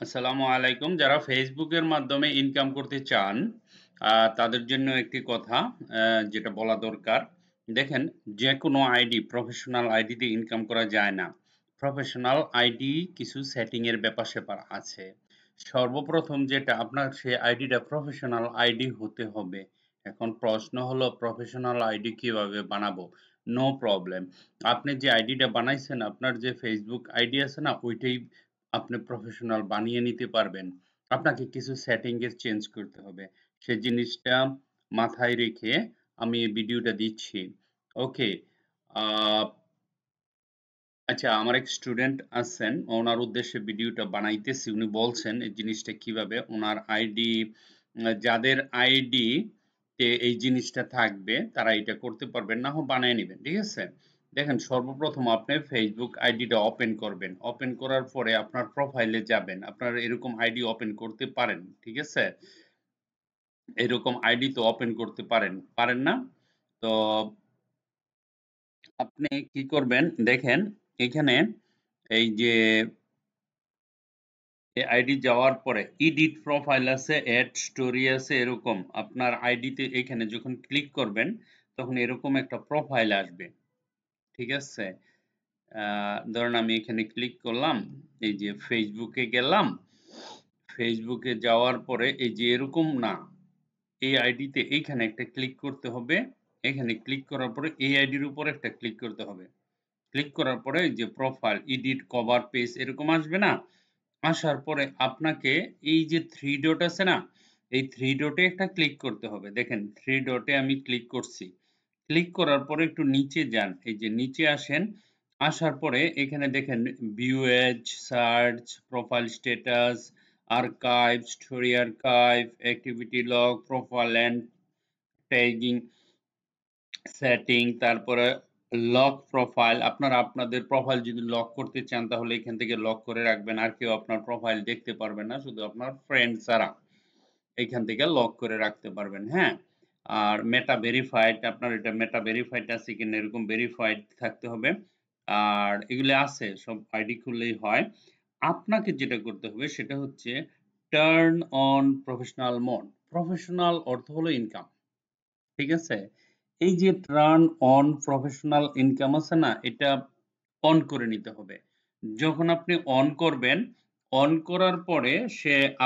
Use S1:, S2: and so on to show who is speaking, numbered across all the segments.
S1: আসসালামু আলাইকুম। যারা ফেসবুকের মাধ্যমে ইনকাম করতে চান, তাদের জন্য একটি কথা যেটা বলা দরকার। দেখেন, যেকোনো আইডি, প্রফেশনাল আইডি দিয়ে ইনকাম করা যায় না। প্রফেশনাল আইডি কিছু সেটিং এর ব্যাপার-স্যাপার আছে। সর্বপ্রথম যেটা আপনার সেই আইডিটা প্রফেশনাল আইডি হতে হবে। এখন প্রশ্ন হলো প্রফেশনাল আইডি কিভাবে বানাবো? No problem. আপনি যে আইডিটা বানাইছেন, আপনার যে ফেসবুক আইডি আছে না? ওইটাই আপনি প্রফেশনাল বানিয়ে নিতে পারবেন। আপনাকে কিছু সেটিংস চেঞ্জ করতে হবে। সে জিনিসটা মাথায় রেখে আমি এই ভিডিওটা দিচ্ছি। ওকে। আহ, আচ্ছা, আমার এক স্টুডেন্ট আছেন, ওনার উদ্দেশ্যে ভিডিওটা বানাইতেছি। উনি বলছেন এই জিনিসটা কিভাবে ওনার আইডি, যাদের আইডি তে এই জিনিসটা থাকবে তারা এটা করতে পারবেন, না হোক বানিয়ে নেবেন। ঠিক আছে? দেখেন, সর্বপ্রথম আপনি ফেসবুক আইডিটা ওপেন করবেন। ওপেন করার পরে আপনার প্রোফাইলে যাবেন। আপনার এরকম আইডি ওপেন করতে পারেন। ঠিক আছে? এরকম আইডি তো ওপেন করতে পারেন, পারেন না? তো আপনি কি করবেন দেখেন, এখানে এই যে এই আইডি যাওয়ার পরে এডিট প্রোফাইল আছে, এড স্টোরি আছে, এরকম আপনার আইডিতে এখানে যখন ক্লিক করবেন তখন এরকম একটা প্রোফাইল আসবে। ঠিক আছে? ধরুন আমি এখানে ক্লিক করলাম, এই যে ফেসবুকে গেলাম। ফেসবুকে যাওয়ার পরে এই যে এরকম না, এই আইডিতে এইখানে একটা ক্লিক করতে হবে। এখানে ক্লিক করার পরে এই আইডির উপর একটা ক্লিক করতে হবে। ক্লিক করার পরে এই যে প্রোফাইল, এডিট, কভার পেজ এরকম আসবে না? আসার পরে আপনাকে এই যে থ্রি ডট আছে না, এই থ্রি ডটে একটা ক্লিক করতে হবে। দেখেন, থ্রি ডটে আমি ক্লিক করছি। ক্লিক করার পরে একটু নিচে যান, এই যে নিচে আসেন। আসার পরে এখানে দেখেন view as, search, profile status, archive, story archive, activity log, profile and tagging, setting, তারপরে লক প্রোফাইল। আপনারা আপনাদের প্রোফাইল যদি লক করতে চান তাহলে এখান থেকে লক করে রাখবেন, আর কেউ আপনার প্রোফাইল দেখতে পারবে না, শুধু আপনার ফ্রেন্ড ছাড়া। এখান থেকে লক করে রাখতে পারবেন। হ্যাঁ, আর মেটা ভেরিফাইড, আপনার এটা মেটা ভেরিফাইড আছে কিনা এরকম ভেরিফাইড থাকতে হবে। আর এগুলো আছে, সব আইডি খুললেই হয়। আপনাকে যেটা করতে হবে সেটা হচ্ছে turn on professional mode. Professional অর্থ হলো ইনকাম। ঠিক আছে? এই যে টার্ন অন প্রফেশনাল ইনকাম আছে না, এটা অন করে নিতে হবে। যখন আপনি অন করবেন, অন করার পরে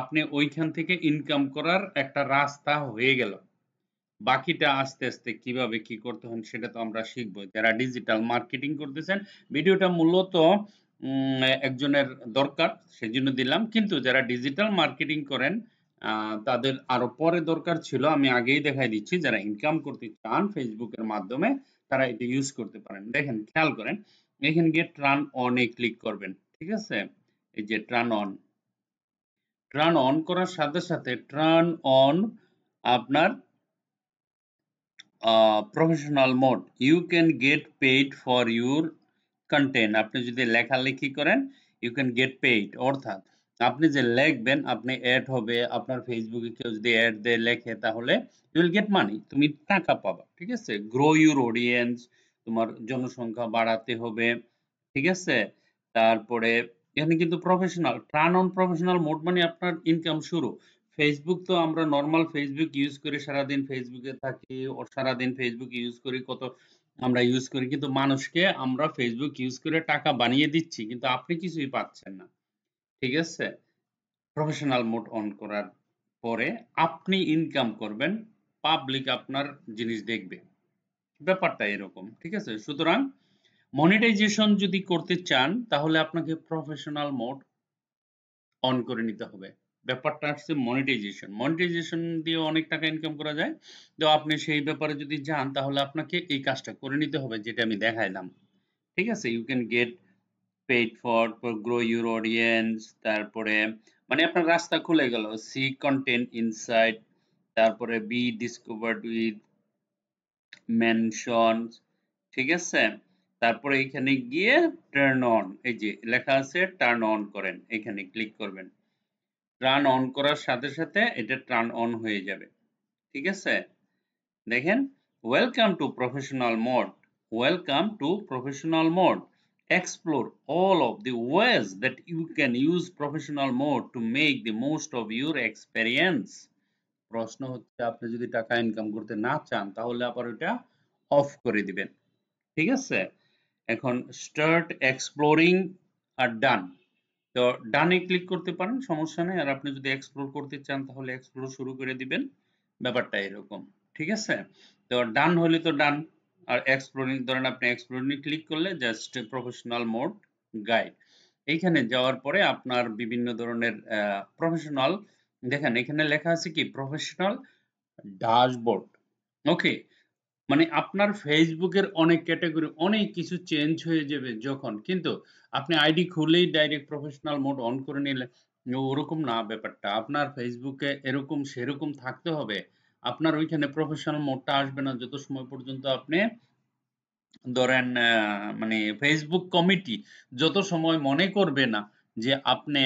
S1: আপনি ওইখান থেকে ইনকাম করার একটা রাস্তা হয়ে গেল। বাকিটা আস্তে আস্তে কিভাবে কি করতে হয় সেটা তো আমরা শিখবো। যারা ডিজিটাল মার্কেটিং করতেছেন, ভিডিওটা মূলত একজনের দরকার, সেজন্য দিলাম। কিন্তু যারা ডিজিটাল মার্কেটিং করেন, তাদের আরো পরে দরকার ছিল। আমি আগেই দেখাই দিচ্ছি, যারা ইনকাম করতে চান ফেসবুকের মাধ্যমে তারা এটা ইউজ করতে পারেন। দেখেন, খেয়াল করেন, এখানে গিয়ে টার্ন অন এ ক্লিক করবেন। ঠিক আছে? এই যে টার্ন অন, টার্ন অন করার সাথে সাথে টার্ন অন আপনার professional mode. You can get paid for your content. আপনি যদি লেখালেখি করেন, ইউ ক্যান গেট পেইড, অর্থাৎ আপনি যে লিখবেন, আপনি অ্যাড হবে। আপনার ফেসবুকে কেউ যদি অ্যাড দেয়, লেখে, তাহলে ইউ উইল গেট মানি, তুমি টাকা পাবা। ঠিক আছে? গ্রো ইউর অডিয়েন্স, তোমার জনসংখ্যা বাড়াতে হবে। ঠিক আছে? তারপরে এখানে কিন্তু professional, turn on professional mode মানে আপনার ইনকাম শুরু। ফেসবুক তো আমরা নরমাল ফেসবুক ইউজ করি, সারাদিন ফেসবুকে থাকি, ও সারাদিন ফেসবুক ইউজ করি, কত আমরা ইউজ করি, কিন্তু মানুষকে আমরা ফেসবুক ইউজ করে টাকা বানিয়ে দিচ্ছি, কিন্তু আপনি কিছুই পাচ্ছেন না। ঠিক আছে? প্রফেশনাল মোড অন করার পরে আপনি ইনকাম করবেন, পাবলিক আপনার জিনিস দেখবে। ব্যাপারটা এরকম। ঠিক আছে? সুতরাং মনিটাইজেশন যদি করতে চান তাহলে আপনাকে প্রফেশনাল মোড অন করে নিতে হবে। ব্যাপারটা আসছে মনিটাইজেশন। মনিটাইজেশন দিয়ে অনেক টাকা ইনকাম করা যায়। তো আপনি সেই ব্যাপারে যদি যান তাহলে আপনাকে এই কাজটা করে নিতে হবে যেটা আমি দেখাইলাম। ঠিক আছে? You can get paid for grow your audience, তারপরে মানে আপনার রাস্তা খুলে গেল। সি কন্টেন্ট ইনসাইট, তারপরে বি ডিসকভারড উইথ মেনশনস। ঠিক আছে? তারপরে এখানে গিয়ে টার্ন অন, এই যে লেখা আছে টার্ন অন করেন, এখানে ক্লিক করবেন। টার্ন অন করার সাথে সাথে এটা টার্ন অন হয়ে যাবে। ঠিক আছে? দেখেন, welcome to professional mode, welcome to professional mode. explore all of the ways that you can use professional mode to make the most of your experience. প্রশ্ন হচ্ছে আপনি যদি টাকা ইনকাম করতে না চান তাহলে আবার ওটা অফ করে দিবেন। ঠিক আছে? এখন স্টার্ট এক্সপ্লোরিং আর ডান। তো ডানে ক্লিক করতে পারেন, সমস্যা নেই। আর আপনি যদি এক্সপ্লোর করতে চান তাহলে এক্সপ্লোর শুরু করে দিবেন। ব্যাপারটা এরকম। ঠিক আছে? তো ডান হলে তো ডান। আর এক্সপ্লোরিং ধরেন আপনি এক্সপ্লোরিং এ ক্লিক করলে জাস্ট প্রফেশনাল মোড গাইড। এইখানে যাওয়ার পরে আপনার বিভিন্ন ধরনের প্রফেশনাল দেখেন এখানে লেখা আছে কি প্রফেশনাল ড্যাশবোর্ড। ওকে? মানে আপনার ফেসবুকের অনেক ক্যাটাগরি অনেক কিছু চেঞ্জ হয়ে যাবে যখন, কিন্তু আপনি আইডি খুলেই ডাইরেক্ট প্রফেশনাল মোড অন করে নিলে ওরকম না ব্যাপারটা। আপনার ফেসবুকে এরকম সেরকম থাকতে হবে। আপনার ওইখানে প্রফেশনাল মোডটা আসবে না যত সময় পর্যন্ত আপনি ধরেন মানে ফেসবুক কমিটি যত সময় মনে করবে না যে আপনি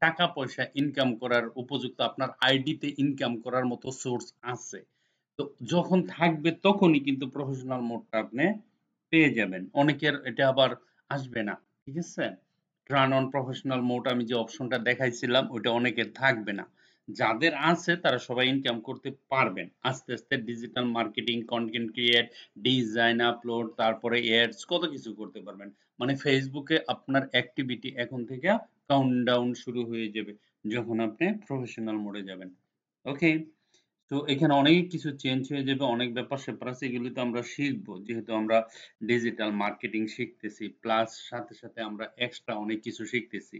S1: টাকা পয়সা ইনকাম করার উপযুক্ত, আপনার আইডিতে ইনকাম করার মতো সোর্স আছে, তো যখন থাকবে তখনই কিন্তু প্রফেশনাল মোডটা আপনি পেয়ে যাবেন। অনেকের এটা আবার আসবে না। ঠিক আছে? টার্ন অন প্রফেশনাল মোড আমি যে অপশনটা দেখাইছিলাম ওইটা অনেকের থাকবে না। যাদের আছে তারা সবাই ইনকাম করতে পারবেন। আস্তে, আস্তে digital marketing, content create, design, upload, তারপরে এডস কত কিছু করতে পারবেন। মানে ফেসবুকে আপনার অ্যাক্টিভিটি এখন থেকে কাউন্টডাউন শুরু হয়ে যাবে যখন আপনি প্রফেশনাল মোডে যাবেন। ওকে? তো এখানে অনেক কিছু চেঞ্জ হয়ে যাবে, অনেক ব্যাপার-স্যাপার আছে, এগুলো তো আমরা শিখবো। যেহেতু আমরা ডিজিটাল মার্কেটিং শিখতেছি, প্লাস সাথে, সাথে আমরা এক্সট্রা অনেক কিছু শিখতেছি।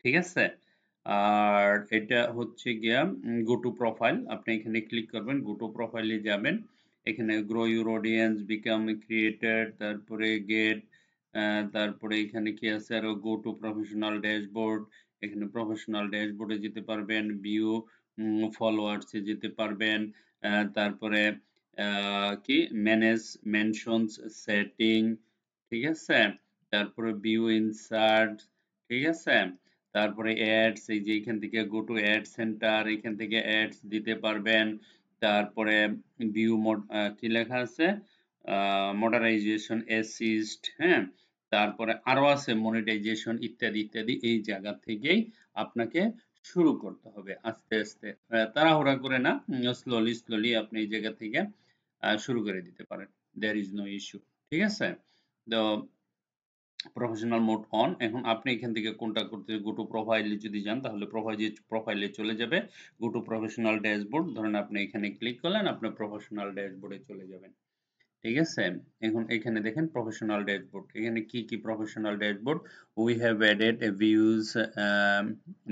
S1: ঠিক আছে? আর এটা হচ্ছে গিয়া গো টু প্রোফাইল। আপনি এখানে ক্লিক করবেন, গো টু প্রোফাইলে যাবেন। এখানে grow your audience, become a creator, তারপরে গেট, তারপরে এখানে কি আছে আরো গো টু প্রফেশনাল ড্যাশবোর্ড। এখানে প্রফেশনাল ড্যাশবোর্ডে যেতে পারবেন, ভিউ ফলোয়ার্স এ যেতে পারবেন। তারপরে কি ম্যানেজ মেনশনস সেটিং, ঠিক আছে? তারপরে ভিউ ইনসার্ট, ঠিক আছে? তারপরে অ্যাডস, এই যে এখান থেকে গো টু অ্যাড সেন্টার, এখান থেকে অ্যাডস দিতে পারবেন। তারপরে ভিউ মোড কি লেখা আছে মডারাইজেশন অ্যাসিস্ট, হ্যাঁ? তারপরে আরো আছে মনিটাইজেশন ইত্যাদি ইত্যাদি। এই জায়গা থেকেই আপনাকে শুরু করতে হবে আস্তে আস্তে, তাড়াহুড়া করে না, স্লোলি স্লোলি আপনি এই জায়গা থেকে শুরু করে দিতে পারেন। There is no issue. ঠিক আছে? তো প্রফেশনাল মোড অন। এখন আপনি এখান থেকে কোনটা করতে, গো টু প্রোফাইলে যদি যান তাহলে প্রোফাইলে চলে যাবে। গো টু প্রফেশনাল ড্যাশবোর্ড ধরেন আপনি এখানে ক্লিক করলেন, আপনি প্রফেশনাল ড্যাশবোর্ডে চলে যাবেন। ঠিক আছে? এখন এখানে দেখেন প্রফেশনাল ড্যাশবোর্ড। এখানে কি, কি professional dashboard? We have added a views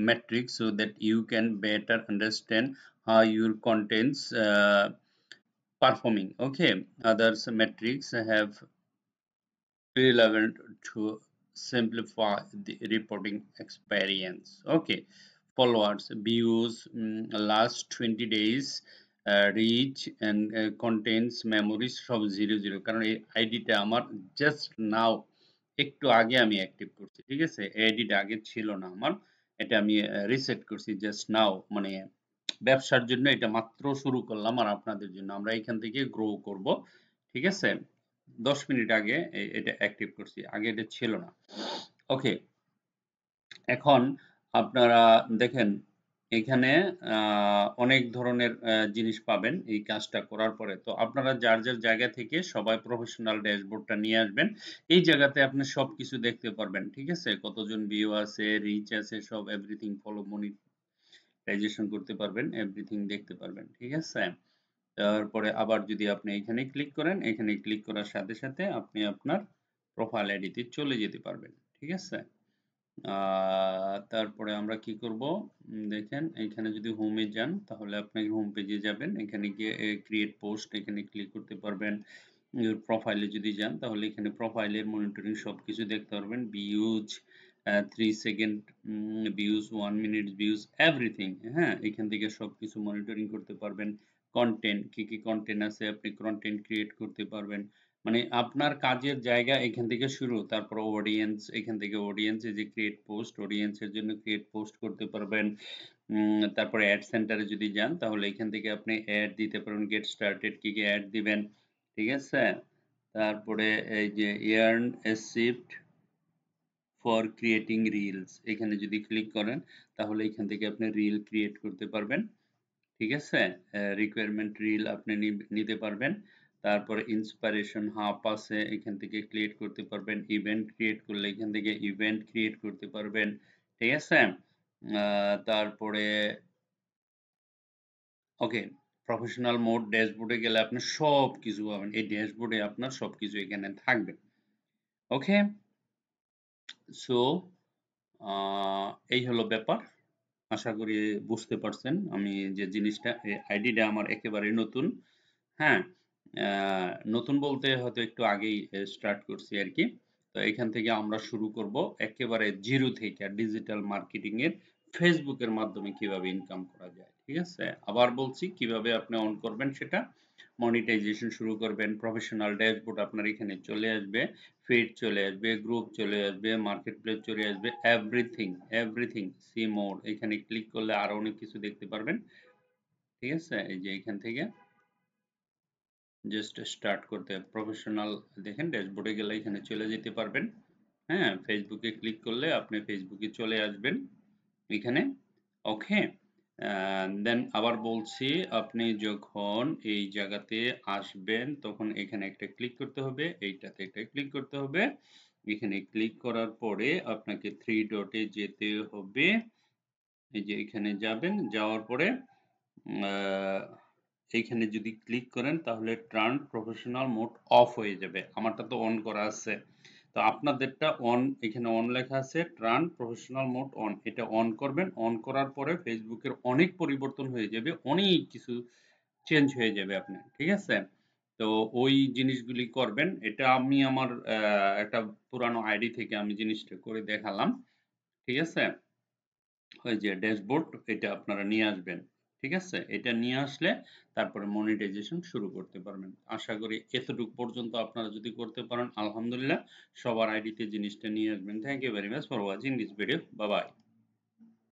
S1: metrics so that you can better understand how your contents performing. Okay, others metrics have relevant to simplify the reporting experience. Okay, followers, views, last 20 days, reach and contains memories সব 00, কারণ এই আইডিটা আমার just now একটু আগে আমি active করছি। ঠিক আছে? এই আইডিটা আগে ছিল না আমার, এটা আমি রিসেট করছি জাস্ট নাও। মানে ব্যবসার জন্য এটা মাত্র শুরু করলাম আর আপনাদের জন্য আমরা এখান থেকে গ্রো করব। ঠিক আছে? 10 মিনিট আগে এটা অ্যাক্টিভ করছি, আগে এটা ছিল না। ওকে, এখন আপনারা দেখেন এখানে অনেক ধরনের জিনিস পাবেন এই কাজটা করার পরে। তো আপনারা যার যার জায়গা থেকে সবাই প্রফেশনাল ড্যাশবোর্ডটা নিয়ে আসবেন। এই জায়গাতে আপনি সবকিছু দেখতে পারবেন। ঠিক আছে? কতজন ভিউ আছে, রিচ আছে, সব এভরিথিং ফলো মনিটাইজেশন করতে পারবেন, এভরিথিং দেখতে পারবেন। ঠিক আছে? তারপরে আবার যদি আপনি এখানে ক্লিক করেন, এখানে ক্লিক করার সাথে সাথে আপনি আপনার প্রোফাইল আইডিতে চলে যেতে পারবেন। ঠিক আছে? তারপরে আমরা কি করব, দেখেন এখানে যদি হোমে যান তাহলে আপনি হোম পেজে যাবেন। এখানে গিয়ে ক্রিয়েট পোস্ট এখানে ক্লিক করতে পারবেন। প্রোফাইলে যদি যান তাহলে এখানে প্রোফাইলের মনিটরিং সবকিছু দেখতে পারবেন। Views 3 second views, 1 minute views, everything. হ্যাঁ, এখান থেকে সবকিছু মনিটরিং করতে পারবেন। কন্টেন্ট কি কি কন্টেন্ট আছে আপনি কন্টেন্ট ক্রিয়েট করতে পারবেন। মানে আপনার কাজের জায়গা এখান থেকে শুরু। তারপর অডিয়েন্স, এখান থেকে অডিয়েন্স এই যে ক্রিয়েট পোস্ট, অডিয়েন্সের জন্য ক্রিয়েট পোস্ট করতে পারবেন। তারপরে অ্যাড সেন্টারে যদি যান তাহলে এখান থেকে আপনি অ্যাড দিতে পারবেন। গেট স্টার্টেড কি কি অ্যাড দিবেন। ঠিক আছে? তারপরে এই যে yarn A shift, for creating reels এখানে যদি ক্লিক করেন তাহলে এখান থেকে আপনি রিল ক্রিয়েট করতে পারবেন। ঠিক আছে? রিকোয়ারমেন্ট রিল আপনি নিতে পারবেন। তারপরে ইন্সপিরেশন হাব আছে এখান থেকে ক্রিয়েট করতে পারবেন। ইভেন্ট ক্রিয়েট করলে এখান থেকে ইভেন্ট ক্রিয়েট করতে পারবেন। ঠিক আছে? তারপরে ওকে প্রফেশনাল মোড ড্যাশবোর্ডে গেলে আপনি সবকিছু পাবেন। এই ড্যাশবোর্ডে আপনার সবকিছু এখানে থাকবে। ওকে? সো এই হলো ব্যাপার। আশা করি বুঝতে পারছেন আমি যে জিনিসটা আইডিটা আমার একেবারে নতুন। হ্যাঁ, নতুন বলতে হয়তো একটু আগেই স্টার্ট করছি আরকি। তো এখান থেকে আমরা শুরু করব একেবারে জিরো থেকে ডিজিটাল মার্কেটিং এর Facebook এর মাধ্যমে কিভাবে ইনকাম করা যায়। ঠিক আছে? আবার বলছি কিভাবে আপনি অন করবেন সেটা। মনিটাইজেশন শুরু করবেন, প্রফেশনাল ড্যাশবোর্ড আপনার এখানে চলে আসবে, ফিড চলে আসবে, গ্রুপ চলে আসবে, মার্কেট প্লেস চলে আসবে, এভরিথিং সি মোর এখানে ক্লিক করলে আরো অনেক কিছু দেখতে পারবেন। ঠিক আছে? এই যে এখান থেকে জাস্ট স্টার্ট করতে প্রফেশনাল দেখেন ড্যাশবোর্ডে গেলে এখানে চলে যেতে পারবেন। হ্যাঁ, ফেসবুকে ক্লিক করলে আপনি ফেসবুকে চলে আসবেন এখানে। ওকে, দেন আবার বলছি আপনি যখন এই জায়গাতে আসবেন তখন এখানে একটা ক্লিক করতে হবে, এইটাতে একটা ক্লিক করতে হবে। এখানে ক্লিক করার পরে আপনাকে থ্রি ডটে যেতে হবে। এই যে এখানে যাবেন, যাওয়ার পরে এইখানে যদি ক্লিক করেন তাহলে টার্ন প্রফেশনাল মোড অফ হয়ে যাবে। আমারটা তো অন করা আছে। তো আপনাদেরটা অন এখানে অন লেখা আছে টার্ন প্রফেশনাল মোড অন। এটা অন করবেন। অন করার পরে ফেসবুকের অনেক পরিবর্তন হয়ে যাবে। অনেক কিছু চেঞ্জ হয়ে যাবে আপনার। ঠিক আছে? তো ওই জিনিসগুলি করবেন। এটা আমি আমার একটা পুরানো আইডি থেকে আমি জিনিসটা করে দেখালাম। ঠিক আছে? ওই যে ড্যাশবোর্ড এটা আপনারা নিয়ে আসবেন। ঠিক আছে? এটা নিয়ে আসলে তারপরে মনিটাইজেশন শুরু করতে পারবেন। আশা করি এতটুকু পর্যন্ত আপনারা যদি করতে পারেন আলহামদুলিল্লাহ সবার আইডিতে জিনিসটা নিয়ে আসবেন। Thank you very much for watching this video. Bye by.